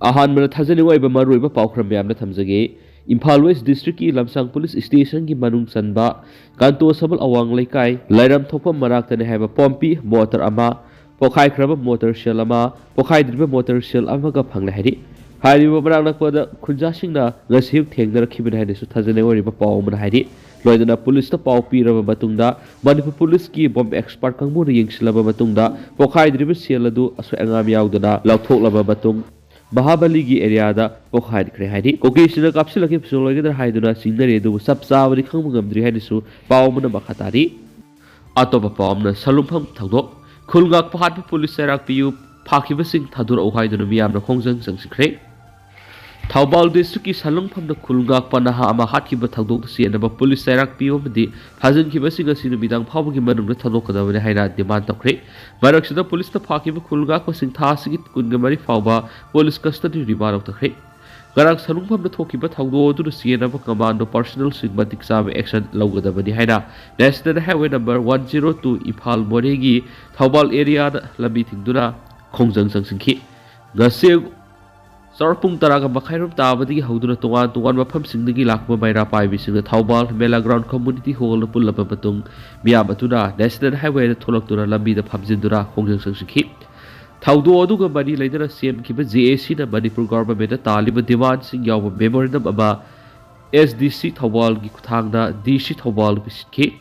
अहानबना थाजनिंग मरुब पाखर ma'am थमजगे Imphal waste district की लमसांग police station की मनुंग चनबा Kanto सबल अवांग लेकाई लाइरम थोपम मनाक्तने हैबा पोम्पी मोटर अमा पोखाइख्रब मोटर सेल अमा पोखाइद्रिब मोटर सेल अमागा फंगले हैरि हारिबा मनाक नकपदा खुंजासिंगना ngasi थेंगनरखिबन हैनेसु थाजने ओरिबा पावमन हैरि लोइदना पुलिस पाव पीरब मतुंगदा मणिपुर पुलिस की बॉम्ब एक्सपर्ट कंगमुन यिंगसिलब मतुंगदा पोखाइद्रिब सेल अदु असु अंगाम याउदना लाउथोकलब मतुंग महाबली की एरिया पोखाइख्रे है कोकीसीद कापसिलके फिसोलगदर हाइदुना सिंगरे दु सब चाबदि खंगमगमद्रि हाइदसु पावमन मखातारी अतोप पावमन सलुंफम थगदो खुलगाक पहाट पुलिस सैराक पियु फाखिबसिंग थादुर ओहाइदुना मियामना खोंजंग संगसिख्रे थौबाल डिस्ट्रिक्ट की सलुंफम खुलगाक पनाहा अमा हाटकिब थगदोक सेनब पुलिस सैराक पियोबदि फाजनखिबसिंग असि मिदांग फावबगी मनुंग थदोकदबने हाइना डिमांड तौख्रे मरक्सिद पुलिस फाखिब खुलगाक पसिंग थासिगि कुनगमरि फावबा पुलिस कस्टडी रिमांड तौख्रे गराक सलुंफम थोकिब थौदोदुन सेनब कमांडो पर्सनल सिंग मतिक चाब एक्शन लौगदबनि हाइना नेशनल हाईवे नंबर 102 इम्फाल मोरेगी थौबाल एरिया लंबी थिंगदुना खोंजंग संगसिंखि गसे सरपुंग तराग मखाइरोम ताबदगी हौदुना तोंगान तोंगान मफमसिंगदगी लाखबा मैरा पाइबिसिंग Thoubal Mela ground community hall पुल्लब मतुंग मियाम अतुना नेशनल हाईवे थोलक्तुना लंबीदा फमजिंदुना खोंजंग संगसिंखि थौदो अदुगा मरी लेदना सेमखिबा जेएसी ना मणिपुर गवर्नमेंट तालिब डिमांड सिंग याव मेमोरेंडम अबा एसडीसी थौबाल की खुथांगना डीसी थौबाल बिसिखि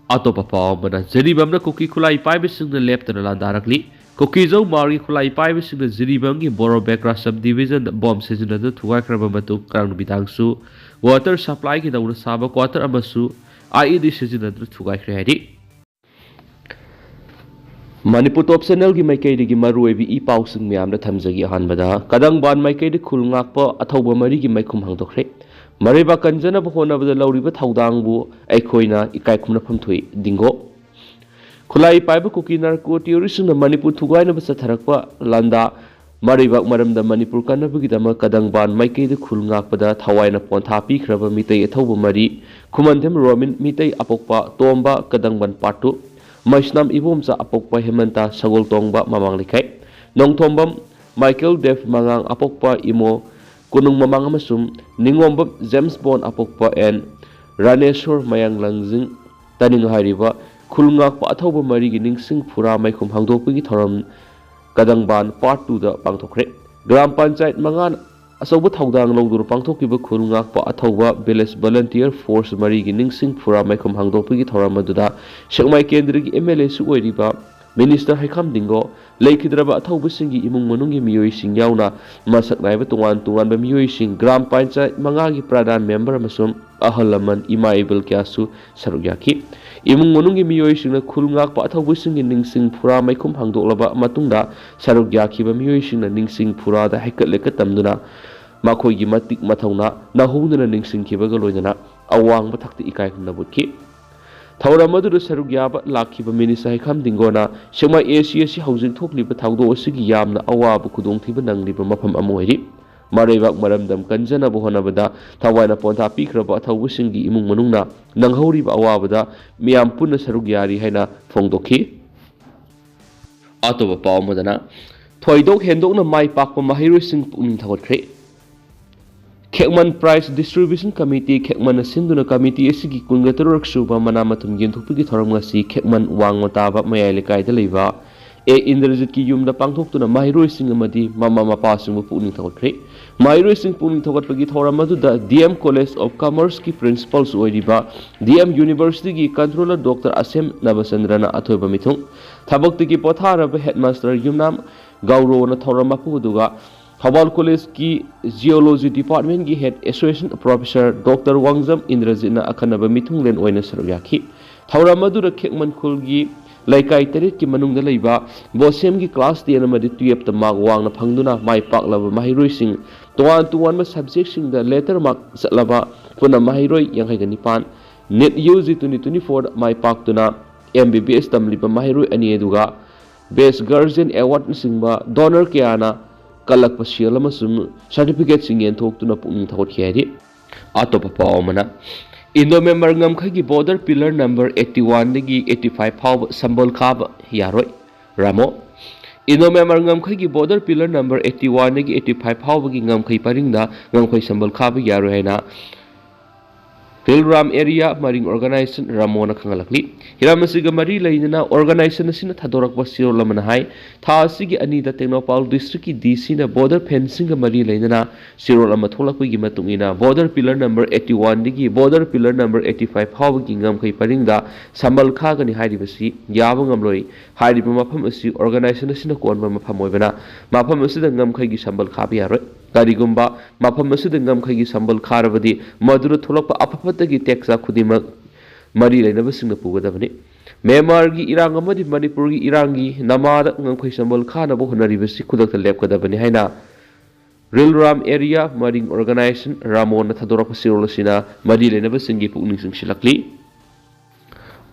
अतोपा पावमना जरीबमना कुकी खुलाई पाइबिसिंग लेप्तना लांदारकली कोकीजौ मार्गी खुलाई पाइबिसिंग जरीबमगी Borobekra sub division bomb सिजनद थुगाइख्रब मतु करंग बिदांगसु वाटर सप्लाई की दौना साबा क्वार्टर अमसु आईईडी सिजनद थुगाइख्रे हैरि मणिपुर टॉप चैनल की माइकई की मरुएबी ई पाउसिंग म्यामना थमजगी अहानबदा कदंगबान माइकई खुलगाप अथौब मरी की मैखुम हांगदोख्रे मरेबा कंजनब होनबदा लौरिबा थौदांगबु अखोइना इकाय खुमनफम थुई दिंगो खुलाई पाइब कुकी नार्को टेरोरिस्ट मणिपुर थुगाइनब चथरकपा लंदा मरेबा मरमदा मणिपुर कनबगीदम कदंगबान माइकई खुलगापदा थवाइना पोंथा पीख्रब मितई अथौब मरी खुमनथेम रोमिन मितई अपोक्पा तोंबा कदंगबान पाटु मैस्नाम इबोमचा अपोक्पा हेमंता सगोल तोंबा ममांग लिखाई नोंथोंबम माइकल डेफ मंगांग अपोक्पा इमो कुनुंग ममांग अमसुम निंगोंबम जेम्स बॉन अपोक्पा एन रानेश्वर मयांग लंजिंग तनिंग हारिबा खुलगाप अथौब मरी की निंगसिंग फुरा मैखुम हांगदोकपगी थौरम कदंगबान पार्ट 2 दा पांगथोख्रे ग्राम पंचायत मंगान असौब थौदांग लौदुर पांगथोकिब खुलगाप अथौब विलेज वॉलंटियर फोर्स मरी की निंगसिंग फुरा मैखुम हांगदोकपगी थौरम अदुदा सेकमाई केंद्र की एमएलए सु ओइरिबा मिनिस्टर हाइखाम दिंगो लेखिद्रब अथौबसिंगी इमुंग मनुंगी मियोइसिंग याउना मसक नाइब तोंगान तोंगान मियोइसिंग ग्राम पंचायत मंगागी प्रधान मेंबर अमसुम अहल लमन इमाइबल क्यासु सरुक याखि इमुंग मनुंगी मियोइसिंग खुलगाप अथौबसिंगी निंगसिंग फुरा मैखुम हांगदोकलबा मतुंगदा सरुक याखिबा मियोइसिंग निंगसिंग फुरादा हैकलेक तमदुना माखोइगी मतिक मथौना नहौदना निंगसिंखिबगा लोइदना अवांग बथक्ति इकाय खुमनबुखि थौरम अदुदा सरुक याबा लाखिबा मिनिस्टर हाइखाम दिंगोना सेमा एसीएसी हौजिंग थोकलिबा थौदो असिगी यामना अवाब खुदोंथिबा नंगलिबा मफम अमोइरि मरेबाक मरमदम कंजनब होनबदा थवाइना पोंथा पीख्रबा अथौबसिंगी इमुंग मनुंगना नंगहौरिबा अवाबदा मियाम पुन्ना सरुक यारी हैना फोंगदोखि अतोबा पावमदना थोइदोक हेंदोकना माइ पाकपा महिरोइसिंग पुनिंग थगोत्रे खेकमन प्राइस डिस्ट्रीब्यूशन कमिटी खेकमन सिंदुना कमिटी एसिगी कुंगतरुरक सुबा मनामथुम गेंथुपगी थोरमगसी खेकमन वांगमा ताबा मयाय लेकायदा लेबा ए इंद्रजित की युमदा पांगथोक्तुना माहिरोइसिंग अमदी ममा मपासिंग पुनिंग थगोत्रे माहिरोइसिंग पुनिंग थगोत्पगी थोरम अदुदा डीएम कॉलेज ऑफ कॉमर्स की प्रिंसिपल्स ओइरिबा डीएम यूनिवर्सिटी की कंट्रोलर डॉक्टर असेम नबचंद्रना अथोइबा मिथुंग थबक्तगी पोथारब हेडमास्टर युमनाम गौरोना थोरम मपुदुगा थौबाल कॉलेज की जियोलॉजी डिपार्टमेंट की head association professor doctor Wangjam इंद्रजितना अखनब मिथुंगलेन ओइना सरुक याखि थौरम अदुदा खेकमन खुल की लैकाई तरेट की मनुंगदा लैबा बोसेम की क्लास 10 अमदी 12 ता मार्क वांगना फंगदुना माइ पाकलब माहिरोइसिंग तोवान तोवान सब्जेक्ट सिंग दा लेटर मार्क सलबा पुना माहिरोइ यांगैगा निपान नेट यूजी 2024 माइ पाकतुना एमबीबीएस तमलिबा माहिरोइ अनि एदुगा बेस्ट गार्जियन अवार्ड सिंगबा डोनर केयाना कलक पसियल अमसुम सर्टिफिकेट सिंग येंथोक्तुना पुनिंग थगोत्खियारि अतोपा पावमना इंडो मेंबर ngमखगी बॉर्डर पिलर नंबर 81 दगी 85 फाव संबल खाब यारोय रामो Indo Myanmar ngamkhai gi border pillar number 81 gi 85 hawbagi ngamkhai paringda ngamkhai sambal khabi yaru haina Pilram area maring organization Ramona Kangalakli. Hiramasiga Mari Lainana organization Sina Tadorak Basio Lamanahai, Tasigi Anita Technopal district DC na border fencing Mari Lainana, Siro Lamatola Kugimatungina, border pillar number 81 digi, border pillar number 85, Hawgingam Kaiparinda, Sambal Kagani Haidibasi, Yavangamloi, Haidibamapamasi, organization Sina Kwan Mapamovena, Mapamasi the Ngamkai Sambal Kabiare. Karigumba mafam asida ngamkhai sambal kharabadi madura tholakpa apapatagi teksa khudima mari lainaba singna pugadabani Myanmar gi irang amadi Manipur gi irangi namada ngamkhai sambal khana bo honaribasi khudakta lepkadabani haina Rilram area maring organization Ramon thadorapa sirolasina mari lainaba singi pukning singsilakli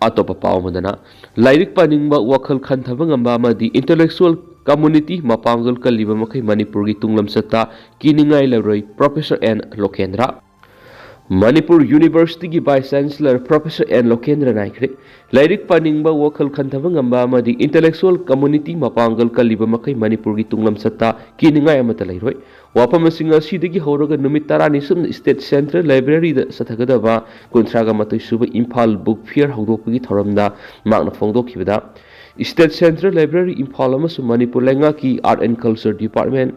atopa pawmadana lairik paningba wakhal khantaba ngamba amadi intellectual community mapangal kaliba makai Manipur gi tunglam sata kiningai laroi Professor N Lokendra Manipur University gi Vice Chancellor Professor N Lokendra naikre lairik paningba wakhal khantaba ngamba amadi intellectual community mapangal kaliba makai Manipur gi tunglam sata kiningai amata lairoi wapam singa sidagi horaga numit tarani sum State Central Library da sathagadaba kuntraga matai suba Imphal Book Fair hawdokpagi thoramda makna phongdokhibada State Central Library Imphal amasung Manipur Lenga ki Art and Culture Department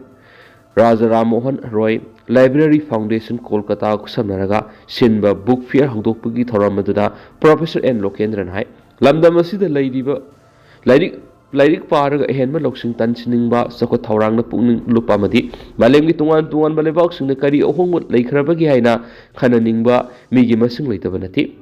Raja Ram Mohan Roy Library Foundation Kolkata kusamnaraga sinba Book Fair hawdokpagi thoramaduna Professor N Lokendran hai lamdam asida laidiba Lairik Paraga Henma Loksing Tansiningba Sako Taurang Pungning Lupamadi Malemgi Tungan Balebok Sing the Kari Ohong Lakrabagi Haina Kananingba Migi Masing Litabanati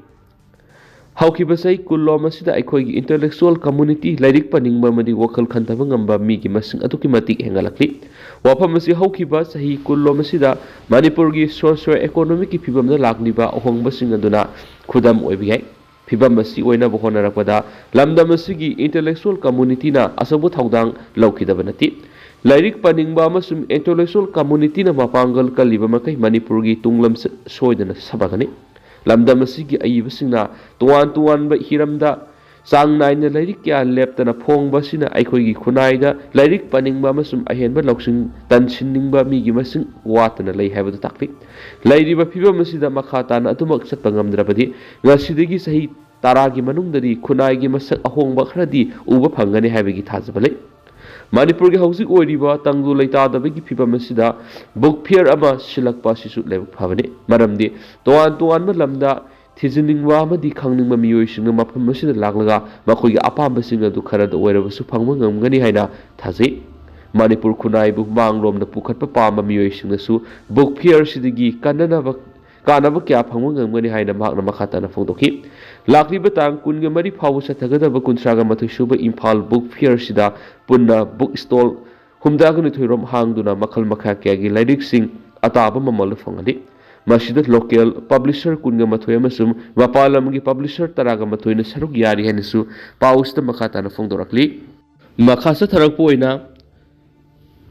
Hauki Basai Kulo Masida Ikoi intellectual community Lairik Paningba Madi Wakal Kantabangamba Migi Masing Atukimati Hengalakli Wapamasi Hauki Basahi Kulo Masida Manipurgi socio-economic Pibam the Lagniba Ohong Basing Aduna Kudam Obiai Pibamasi oina bohona rakpada lamdamasi intellectual community na asabu thaudang laukidabanati lairik paningba amasum intellectual community na mapangal kaliba makai Manipur gi tunglam soidana sabagani lamdamasi gi ayibasingna tuan ba hiramda sang naina lairik kya leptana phongbasina aikoi gi khunaida lairik paningba amasum ahenba loksing tansiningba mi gi masing watana lei haibadu takli lairiba phibamasi da makhatana atumak satpangamdrabadi ngasidagi sahi taragi manungdari khunai masak ahongba khradi uba phangani haibagi thajabale Manipur gi hausik oiriba tangdu leita dabagi phibamasi da book fair ama silakpa sisu lebuk phabani maramdi tuan lamda Tizingwa amadi khangningba miyoising mafam asida laglaga makhoi apambasing adu kharada oirabasu phangma ngamgani haina thajai Manipur khunai bu manglom na pukhatpa pamba miyoising su book fair sidigi kanaba kya phangma ngamgani haina makna makhata na phongdoki lakliba tang kunga mari phawu sathagadaba kunsaga mathoi suba Imphal book fair sida punna book stall humdagani thoirom hangduna makhal makha kya gi lairik sing ataba mamal phangadi Masjid local publisher kunga mathoy amasum mapalam gi publisher taraga mathoy na saruk yari hanisu pausta makata na phongdorakli makhasa tharak poina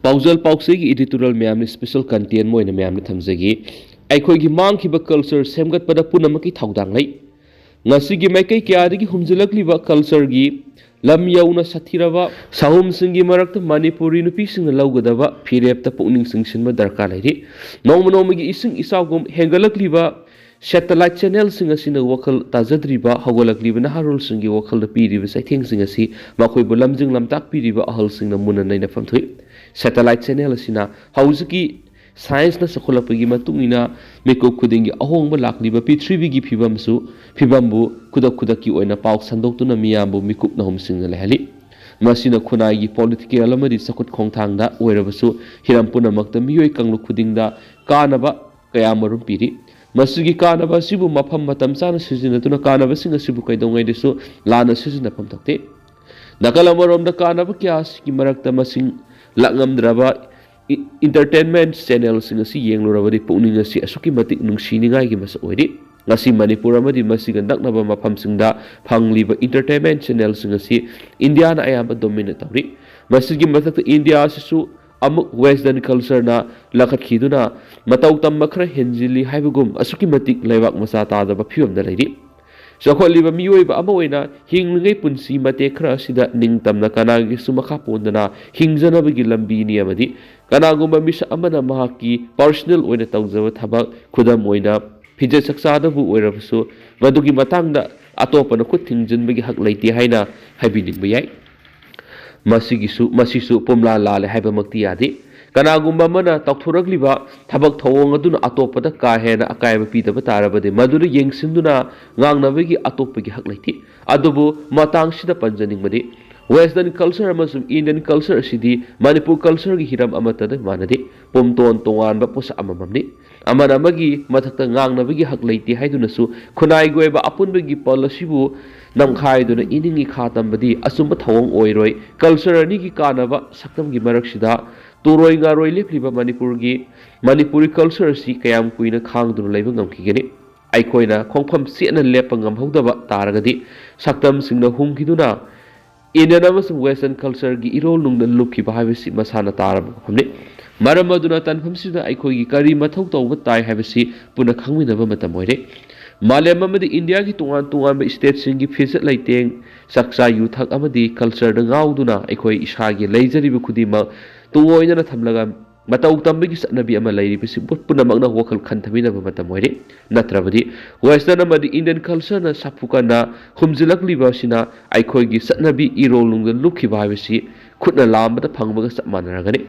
paujal pauksi gi editorial myam special content moina myam thamjagi aikhoi gi mangkhiba culture semgat pada punamaki thaudang lai ngasi gi maikai kyadagi humjilakli ba culture gi lam yauna sathiraba sahum singi marakta Manipuri nupi sing laugadaba phirepta pukning singsinba darkar lairi nomgi ising isagum hengalakliba satellite channel sing asina wakal tajadriba hawalakliba naharul singi wakal da piriba saithing sing asi makhoi bulamjing lamtak piriba ahal sing na munan naina famthui satellite channel asina hauzuki science na sakhulapagi matungina mekop khudingi ahongba lakliba prithivigi phibambu kudaki oina pauk sandoktuna miyambu mikup na humsingna lehali masina khunai gi political amadi sakut khongthangda oirabasu hirampuna makta miyoi kanglu khudingda kanaba kayamarum piri masigi kanaba sibu mafam matam sana sijinatuna kanaba singa sibu kaidongai desu lana sijina pamtakte nakalamaromda kanaba kyas ki marakta masing langamdraba entertainment channel singa si yenglurabadi pukninga si asuki matik nungsiningai gi mas oiri ngasi Manipur amadi masiga naknaba mafam singda phangliba entertainment channel singa si India na ayamba dominate tawri masigi mathakta India sisu amuk western culture na lakhat khiduna matau tam makhra henjili haibugum asuki matik leibak masa ta da phiyom da leiri ꯆꯥꯎꯈꯠꯂꯤꯕ ꯃꯤꯑꯣꯏꯕ ꯑꯃ ꯑꯣꯏꯅ ꯍꯤꯡꯂꯤꯉꯩ ꯄꯨꯟꯁꯤ ꯃꯇꯦꯛ ꯈꯔ ꯑꯁꯤꯗ ꯅꯤꯡꯇꯝꯅ ꯀꯅꯥꯒꯤꯁꯨ ꯃꯈꯥ ꯄꯣꯟꯗꯅ ꯍꯤꯡꯖꯅꯕꯒꯤ ꯂꯝꯕꯤꯅꯤ ꯑꯃꯗꯤ ꯀꯅꯥꯒꯨꯝꯕ ꯃꯤꯁꯛ ꯑꯃꯅ ꯃꯍꯥꯛꯀꯤ ꯄꯔꯁꯣꯅꯦꯜ ꯑꯣꯏꯅ ꯇꯧꯖꯕ ꯊꯕꯛ ꯈꯨꯗꯝ ꯑꯣꯏꯅ ꯐꯤꯖꯦꯠ ꯆꯛꯆꯥꯗꯕꯨ ꯑꯣꯏꯔꯕꯁꯨ ꯃꯗꯨꯒꯤ ꯃꯇꯥꯡꯗ ꯑꯇꯣꯞꯄꯅ ꯈꯨꯠ ꯊꯤꯡꯖꯤꯟꯕꯒꯤ ꯍꯛ ꯂꯩꯇꯦ ꯍꯥꯏꯅ ꯍꯥꯏꯕꯤꯅꯤꯡꯕ ꯌꯥꯏ꯫ ꯃꯁꯤꯁꯨ ꯄꯨꯝꯂꯥ ꯂꯥꯜꯂꯦ ꯍꯥꯏꯕꯃꯛꯇꯤ ꯌꯥꯗꯦ꯫ ꯀꯅꯥꯒꯨꯝꯕ ꯑꯃꯅ ꯇꯧꯊꯣꯔꯛꯂꯤꯕ ꯊꯕꯛ ꯊꯧꯑꯣꯡ ꯑꯗꯨꯅ ꯑꯇꯣꯞꯄꯗ ꯀꯥ ꯍꯦꯟꯅ ꯑꯀꯥꯏꯕ ꯄꯤꯗꯕ ꯇꯥꯔꯕꯗꯤ ꯃꯗꯨꯅ ꯌꯦꯡꯁꯤꯟꯗꯨꯅ ꯉꯥꯡꯅꯕꯒꯤ ꯑꯇꯣꯞꯄꯒꯤ ꯍꯛ ꯂꯩꯇꯦ꯫ ꯑꯗꯨꯕꯨ ꯃꯇꯥꯡꯁꯤꯗ ꯄꯟꯖꯅꯤꯡꯕꯗꯤ ꯋꯦꯁꯇꯔꯟ ꯀꯜꯆꯔ ꯑꯃꯁꯨꯡ ꯏꯟꯗꯤꯌꯟ ꯀꯜꯆꯔ ꯑꯁꯤꯗꯤ ꯃꯅꯤꯄꯨꯔ ꯀꯜꯆꯔꯒꯤ ꯍꯤꯔꯝ ꯑꯃꯠꯇꯗ ꯃꯥꯟꯅꯗꯦ꯫ ꯄꯨꯝꯇꯣꯟ ꯇꯣꯉꯥꯟꯕ ꯄꯣꯠꯁꯛ ꯑꯃꯃꯝꯅꯤ꯫ ꯑꯃꯅ ꯑꯃꯒꯤ ꯃꯊꯛꯇ ꯉꯥꯡꯅꯕꯒꯤ ꯍꯛ ꯂꯩꯇꯦ ꯍꯥꯏꯗꯨꯅꯁꯨ ꯈꯨꯟꯅꯥꯏꯒꯤ ꯑꯣꯏꯕ ꯑꯄꯨꯟꯕꯒꯤ ꯄꯜ ꯑꯁꯤꯕꯨ ꯅꯝꯈꯥꯏꯗꯨꯅ ꯏꯅꯤꯡ ꯏꯈꯥ ꯇꯝꯕꯗꯤ ꯑꯆꯨꯝꯕ ꯊꯧꯑꯣꯡ ꯑꯣꯏꯔꯣꯏ꯫ ꯀꯜꯆꯔ ꯑꯅꯤꯒꯤ ꯀꯥꯟꯅꯕ ꯁꯛꯇꯝꯒꯤ ꯃꯔꯛꯁꯤꯗ ꯇꯨꯔꯣꯏ ꯉꯥꯔꯣꯏ ꯂꯦꯞꯂꯤꯕ ꯃꯅꯤꯄꯨꯔꯤ ꯀꯜꯆꯔ ꯑꯁꯤ ꯀꯌꯥꯝ ꯀꯨꯏꯅ ꯈꯥꯡꯗꯨꯅ ꯂꯩꯕ ꯉꯝꯈꯤꯒꯅꯤ? ꯑꯩꯈꯣꯏꯅ ꯈꯣꯡꯐꯝ ꯆꯦꯠꯅ ꯂꯦꯞꯄ ꯉꯝꯍꯧꯗꯕ ꯇꯥꯔꯒꯗꯤ ꯁꯛꯇꯝꯁꯤꯡꯅ ꯍꯨꯝꯈꯤꯗꯨꯅ ꯏꯟꯗꯤꯌꯟ ꯑꯃꯁꯨꯡ ꯋꯦꯁꯇꯔꯟ ꯀꯜꯆꯔꯒꯤ ꯏꯔꯣꯜ ꯅꯨꯡꯗ ꯂꯨꯞꯈꯤꯕ ꯍꯥꯏꯕꯁꯤ ꯃꯁꯥꯅ ꯇꯥꯔꯕ ꯋꯥꯐꯝꯅꯤ꯫ ꯃꯔꯝ ꯑꯗꯨꯅ ꯇꯥꯟꯐꯝꯁꯤꯗ ꯑꯩꯈꯣꯏꯒꯤ ꯀꯔꯤ ꯃꯊꯧ ꯇꯧꯕ ꯇꯥꯏ ꯍꯥꯏꯕꯁꯤ ꯄꯨꯟꯅ ꯈꯪꯃꯤꯟꯅꯕ ꯃꯇꯝ ꯑꯣꯏꯔꯦ꯫ ꯃꯥꯂꯦꯝ ꯑꯃꯗꯤ ꯏꯟꯗꯤꯌꯥꯒꯤ ꯇꯣꯉꯥꯟ ꯇꯣꯉꯥꯟꯕ ꯁ꯭ꯇꯦꯠꯁꯤꯡꯒꯤ ꯐꯤꯖꯦꯠ ꯂꯩꯇꯦꯡ, ꯆꯥꯛꯆꯥ ꯌꯨꯊꯛ ꯑꯃꯗꯤ ꯀꯜꯆꯔꯗ ꯉꯥꯎꯗꯨꯅ ꯑꯩꯈꯣꯏ ꯏꯁꯥꯒꯤ ꯂꯩꯖꯔꯤꯕ ꯈꯨꯗꯤꯡꯃꯛ ꯇꯨꯡꯑꯣꯏꯅꯅ ꯊꯝꯂꯒ ꯃꯇꯧ ꯇꯝꯕꯒꯤ ꯆꯠꯅꯕꯤ ꯑꯃ ꯂꯩꯔꯤꯕꯁꯤ ꯄꯨꯝꯅꯃꯛꯅ ꯋꯥꯈꯜ ꯈꯟꯊꯃꯤꯟꯅꯕ ꯃꯇꯝ ꯑꯣꯏꯔꯦ꯫ ꯅꯠꯇ꯭ꯔꯕꯗꯤ ꯋꯦꯁꯇꯔꯟ ꯑꯃꯗꯤ ꯏꯟꯗꯤꯌꯟ ꯀꯜꯆꯔꯅ ꯁꯥꯐꯨ ꯀꯟꯅ ꯍꯨꯝꯖꯤꯜꯂꯛꯂꯤꯕ ꯑꯁꯤꯅ ꯑꯩꯈꯣꯏꯒꯤ ꯆꯠꯅꯕꯤ ꯏꯔꯣꯜ ꯅꯨꯡꯗ ꯂꯨꯞꯈꯤꯕ ꯍꯥꯏꯕꯁꯤ ꯈꯨꯠꯅ ꯂꯥꯝꯕꯗ ꯐꯪꯕꯒ ꯆꯞ ꯃꯥꯟꯅꯔꯒꯅꯤ꯫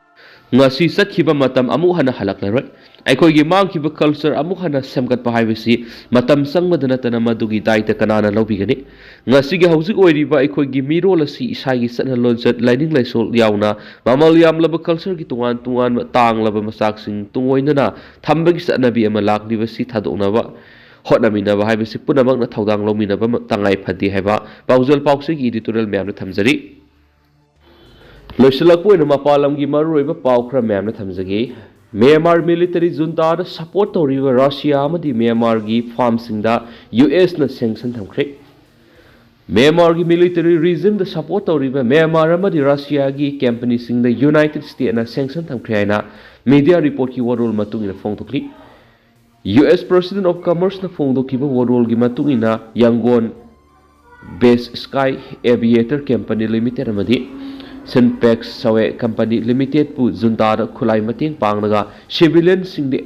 ꯉꯁꯤ ꯆꯠꯈꯤꯕ ꯃꯇꯝ ꯑꯃꯨꯛ ꯍꯟꯅ ꯍꯜꯂꯛꯂꯔꯣꯏ꯫ ꯑꯩꯈꯣꯏꯒꯤ ꯃꯥꯡꯈꯤꯕ ꯀꯜꯆꯔ ꯑꯃꯨꯛ ꯍꯟꯅ ꯁꯦꯝꯒꯠꯄ ꯍꯥꯏꯕꯁꯤ ꯃꯇꯝ ꯆꯪꯕꯗ ꯅꯠꯇꯅ ꯃꯗꯨꯒꯤ ꯗꯥꯏꯇ ꯀꯅꯥꯅ ꯂꯧꯕꯤꯒꯅꯤ? ꯉꯁꯤꯒꯤ ꯍꯧꯖꯤꯛ ꯑꯣꯏꯔꯤꯕ ꯑꯩꯈꯣꯏꯒꯤ ꯃꯤꯔꯣꯜ ꯑꯁꯤ ꯏꯁꯥꯒꯤ ꯆꯠꯅ ꯂꯣꯟꯆꯠ, ꯂꯥꯏꯅꯤꯡ ꯂꯥꯏꯁꯣꯜ ꯌꯥꯎꯅ ꯃꯃꯜ ꯌꯥꯝꯂꯕ ꯀꯜꯆꯔꯒꯤ ꯇꯣꯉꯥꯟ ꯇꯣꯉꯥꯟꯕ ꯇꯥꯡꯂꯕ ꯃꯆꯥꯛꯁꯤꯡ ꯇꯨꯡꯑꯣꯏꯅꯅ ꯊꯝꯕꯒꯤ ꯆꯠꯅꯕꯤ ꯑꯃ ꯂꯥꯛꯂꯤꯕꯁꯤ ꯊꯥꯗꯣꯛꯅꯕ ꯍꯣꯠꯅꯃꯤꯟꯅꯕ ꯍꯥꯏꯕꯁꯤ ꯄꯨꯝꯅꯃꯛꯅ ꯊꯧꯗꯥꯡ ꯂꯧꯃꯤꯟꯅꯕ ꯇꯉꯥꯏ ꯐꯗꯦ ꯍꯥꯏꯕ ꯄꯥꯎꯖꯦꯜ ꯄꯥꯎꯆꯦꯒꯤ ꯏꯗꯤꯇꯣꯔꯤꯌꯦꯜ ꯃꯌꯥꯝꯅ ꯊꯝꯖꯔꯤ꯫ ꯂꯣꯏꯁꯤꯜꯂꯛꯄ ꯑꯣꯏꯅ ꯃꯄꯥꯟ ꯂꯝꯒꯤ ꯃꯔꯨꯑꯣꯏꯕ ꯄꯥꯎ ꯈꯔ ꯃꯌꯥꯝꯅ ꯊꯝꯖꯒꯦ꯫ ꯃ꯭ꯌꯥꯟꯃꯥꯔ ꯃꯤꯂꯤꯇꯔꯤ ꯖꯨꯟꯇꯥꯗ ꯁꯄꯣꯔꯠ ꯇꯧꯔꯤꯕ ꯔꯁꯤꯌꯥ ꯑꯃꯗꯤ ꯃ꯭ꯌꯥꯟꯃꯥꯔꯒꯤ ꯐꯥꯔꯝꯁꯤꯡꯗ ꯌꯨꯑꯦꯁꯅ ꯁꯦꯡꯁꯟ ꯊꯝꯈ꯭ꯔꯦ꯫ ꯃ꯭ꯌꯥꯟꯃꯥꯔꯒꯤ ꯃꯤꯂꯤꯇꯔꯤ ꯔꯤꯖꯤꯝꯗ ꯁꯄꯣꯔꯠ ꯇꯧꯔꯤꯕ ꯃ꯭ꯌꯥꯟꯃꯥꯔ ꯑꯃꯗꯤ ꯔꯁꯤꯌꯥꯒꯤ ꯀꯝꯄꯦꯅꯤꯁꯤꯡꯗ ꯌꯨꯅꯥꯏꯇꯦꯗ ꯁ꯭ꯇꯦꯠꯁꯅ ꯁꯦꯡꯁꯟ ꯊꯝꯈ꯭ꯔꯦ ꯍꯥꯏꯅ ꯃꯤꯗꯤꯌꯥ ꯔꯤꯄꯣꯔꯠꯀꯤ ꯋꯥꯔꯣꯜ ꯃꯇꯨꯡꯏꯟꯅ ꯐꯣꯡꯗꯣꯛꯂꯤ꯫ ꯌꯨꯑꯦꯁ ꯄ꯭ꯔꯦꯁꯤꯗꯦꯟꯠ ꯑꯣꯐ ꯀꯃꯔꯁꯅ ꯐꯣꯡꯗꯣꯛꯈꯤꯕ ꯋꯥꯔꯣꯜꯒꯤ ꯃꯇꯨꯡꯏꯟꯅ ꯌꯪꯒꯣꯟ ꯕꯦꯁ ꯁ꯭ꯀꯥꯏ ꯑꯦꯚꯤꯌꯦꯇꯔ ꯀꯝꯄꯦꯅꯤ ꯂꯤꯃꯤꯇꯦꯗ ꯑꯃꯗꯤ ꯁꯤꯟꯄꯦꯛꯁ ꯁꯋꯦ ꯀꯝꯄꯦꯅꯤ ꯂꯤꯃꯤꯇꯦꯗꯄꯨ ꯖꯨꯟꯇꯥꯗ ꯈꯨꯠꯂꯥꯏ ꯃꯇꯦꯡ ꯄꯥꯡꯂꯒ ꯁꯤꯚꯤꯂꯤꯌꯟꯁꯤꯡꯗ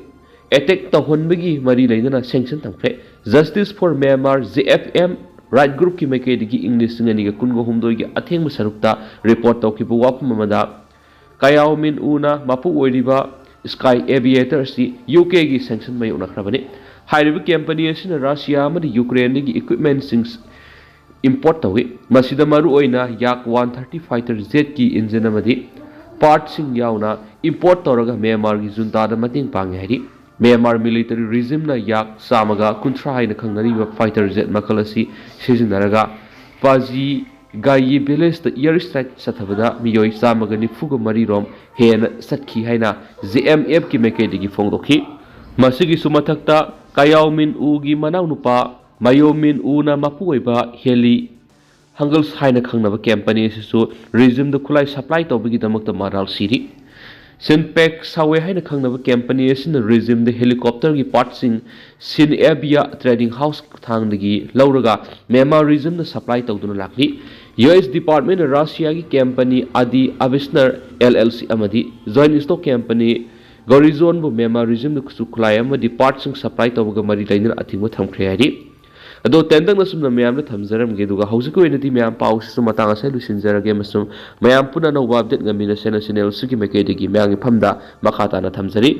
ꯑꯦꯇꯦꯛ ꯇꯧꯍꯟꯕꯒꯤ ꯃꯔꯤ ꯂꯩꯅꯅ ꯁꯦꯡꯁꯟ ꯊꯝꯈ꯭ꯔꯦ꯫ Justice for Myanmar (JFM) right ꯒ꯭ꯔꯨꯞꯀꯤ ꯃꯥꯏꯀꯩꯗꯒꯤ ꯏꯪ 2023ꯒꯤ ꯑꯊꯦꯡꯕ ꯁꯔꯨꯛꯇ ꯔꯤꯄꯣꯔꯠ ꯇꯧꯈꯤꯕ ꯋꯥꯐꯝ ꯑꯃꯗ ꯀꯌꯥꯎ ꯃꯤꯟ ꯎꯅ ꯃꯄꯨ ꯑꯣꯏꯔꯤꯕ ꯁ꯭ꯀꯥꯏ ꯑꯦꯚꯤꯌꯦꯇꯔ ꯑꯁꯤ ꯌꯨꯀꯦꯒꯤ ꯁꯦꯡꯁꯟ ꯃꯥꯌꯣꯛꯅꯈ꯭ꯔꯕꯅꯤ꯫ ꯍꯥꯏꯔꯤꯕ ꯀꯝꯄꯦꯅꯤ ꯑꯁꯤꯅ ꯔꯁꯤꯌꯥ ꯑꯃꯗꯤ ꯌꯨꯀ꯭ꯔꯦꯟꯗꯒꯤ ꯏꯀ꯭ꯋꯤꯞꯃꯦꯟꯠꯁꯤꯡ ꯏꯝꯄꯣꯔꯠ ꯇꯧꯏ꯫ ꯃꯁꯤꯗ ꯃꯔꯨꯑꯣꯏꯅ ꯌꯥꯛ 130 ꯐꯥꯏꯇꯔ ꯖꯦꯠꯀꯤ ꯏꯟꯖꯤꯟ ꯑꯃꯗꯤ ꯄꯥꯔꯠꯁꯤꯡ ꯌꯥꯎꯅ ꯏꯝꯄꯣꯔꯠ ꯇꯧꯔꯒ ꯃ꯭ꯌꯥꯟꯃꯥꯔꯒꯤ ꯖꯨꯟꯇꯥꯗ ꯃꯇꯦꯡ ꯄꯥꯡꯉꯤ ꯍꯥꯏꯔꯤ꯫ ꯃ꯭ꯌꯥꯟꯃꯥꯔ ꯃꯤꯂꯤꯇꯔꯤ ꯔꯤꯖꯤꯝꯅ ꯌꯥꯛ 130 ꯍꯥꯏꯅ ꯈꯪꯅꯔꯤꯕ ꯐꯥꯏꯇꯔ ꯖꯦꯠ ꯃꯈꯜ ꯑꯁꯤ ꯁꯤꯖꯤꯟꯅꯔꯒ ꯄꯥꯖꯤ ꯒꯥꯏꯌꯤ ꯚꯤꯂꯦꯖꯇ ꯏꯌꯔ ꯁ꯭ꯇ꯭ꯔꯥꯏꯛ ꯆꯠꯊꯕꯗ ꯃꯤꯑꯣꯏ 193 ꯔꯣꯝ ꯍꯦꯟꯅ ꯆꯠꯈꯤ ꯍꯥꯏꯅ JMFꯀꯤ ꯃꯥꯏꯀꯩꯗꯒꯤ ꯐꯣꯡꯗꯣꯛꯈꯤ꯫ ꯃꯁꯤꯒꯤꯁꯨ ꯃꯊꯛꯇ ꯀꯌꯥꯎ ꯃꯤꯟ ꯎꯒꯤ ꯃꯅꯥꯎꯅꯨꯄꯥ ꯃꯥꯌꯣ ꯃꯤꯟ ꯎꯅ ꯃꯄꯨ ꯑꯣꯏꯕ ꯍꯦꯂꯤ ꯍꯪꯒꯜꯁ ꯍꯥꯏꯅ ꯈꯪꯅꯕ ꯀꯝꯄꯦꯅꯤ ꯑꯁꯤꯁꯨ ꯔꯤꯖꯤꯝꯗ ꯈꯨꯠꯂꯥꯏ ꯁꯄ꯭ꯂꯥꯏ ꯇꯧꯕꯒꯤꯗꯃꯛꯇ ꯃꯔꯥꯜ ꯁꯤꯔꯤ꯫ ꯁꯤꯟꯄꯦꯛ ꯁꯥꯋꯦ ꯍꯥꯏꯅ ꯈꯪꯅꯕ ꯀꯝꯄꯦꯅꯤ ꯑꯁꯤꯅ ꯔꯤꯖꯤꯝꯗ ꯍꯦꯂꯤꯀꯣꯞꯇꯔꯒꯤ ꯄꯥꯔꯠꯁꯤꯡ ꯁꯤꯟꯑꯦꯚꯤꯌꯥ ꯇ꯭ꯔꯦꯗꯤꯡ ꯍꯥꯎꯁ ꯈꯨꯠꯊꯥꯡꯗꯒꯤ ꯂꯧꯔꯒ ꯃ꯭ꯌꯥꯟꯃꯥꯔ ꯔꯤꯖꯤꯝꯗ ꯁꯄ꯭ꯂꯥꯏ ꯇꯧꯗꯨꯅ ꯂꯥꯛꯂꯤ꯫ ꯌꯨꯑꯦꯁ ꯗꯤꯄꯥꯔꯠꯃꯦꯟꯠꯅ ꯔꯁꯤꯌꯥꯒꯤ ꯀꯝꯄꯦꯅꯤ ꯑꯗꯤ ꯑꯕꯤꯁꯅꯔ LLC ꯑꯃꯗꯤ ꯖꯣꯏꯟꯠ ꯁ꯭ꯇꯣꯛ ꯀꯝꯄꯦꯅꯤ ꯒꯣꯔꯤꯖꯣꯟꯕꯨ ꯃ꯭ꯌꯥꯟꯃꯥꯔ ꯔꯤꯖꯤꯝꯗ ꯈꯨꯠꯂꯥꯏ ꯑꯃꯗꯤ ꯄꯥꯔꯠꯁꯤꯡ ꯁꯄ꯭ꯂꯥꯏ ꯇꯧꯕꯒ ꯃꯔꯤ ꯂꯩꯅꯅ ꯑꯊꯤꯡꯕ ꯊꯝꯈ꯭ꯔꯦ ꯍꯥꯏꯔꯤ꯫ ꯑꯗꯣ ꯇꯦꯟꯇꯛꯅ ꯁꯨꯝꯅ ꯃꯌꯥꯝꯅ ꯊꯝꯖꯔꯝꯒꯦ ꯑꯗꯨꯒ ꯍꯧꯖꯤꯛꯀꯤ ꯑꯣꯏꯅꯗꯤ ꯃꯌꯥꯝ ꯄꯥꯎꯁꯤꯁꯨ ꯃꯇꯥꯡ ꯑꯁꯤꯗ ꯂꯣꯏꯁꯤꯟꯖꯔꯒꯦ ꯑꯃꯁꯨꯡ ꯃꯌꯥꯝ ꯄꯨꯟꯅ ꯑꯅꯧꯕ ꯑꯞꯗꯦꯠ ꯉꯝꯃꯤꯟꯅꯁꯦꯅ ꯆꯦꯅꯦꯜ ꯑꯁꯤꯒꯤ ꯃꯥꯏꯀꯩꯗꯒꯤ ꯃꯌꯥꯝꯒꯤ ꯐꯝꯗ ꯃꯈꯥ ꯇꯥꯅ ꯊꯝꯖꯔꯤ꯫